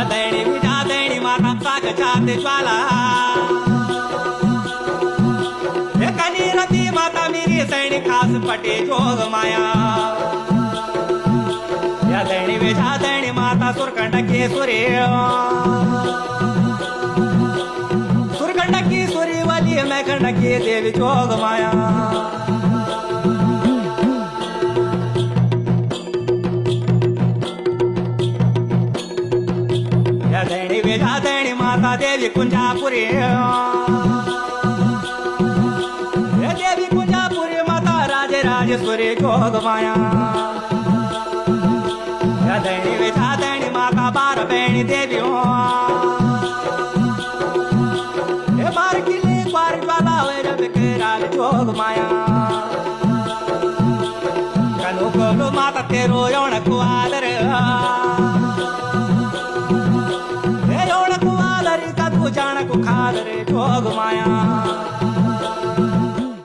दैणी विजा दैणी माता साग छाते ज्वाला कनी रती माता मेरी सैणी खास पटे जोग माया या दैणी विजा दैणी माता सुरकंड के सुरे सुरकंड की सुरी वाली मैं खंड की देवी जोग माया दैणी वेजा दैणी माता देवी कुंजापुरी देवी कुंजापुरी माता राजे राजेश्वरी जोग माया दैणी वेजा दैणी माता बार बहनी देवी बार किले बार ज्वाला बिकराल जोग माया कनु कोलू माता तेरो यौन कुआदर जान को खादरे जोग माया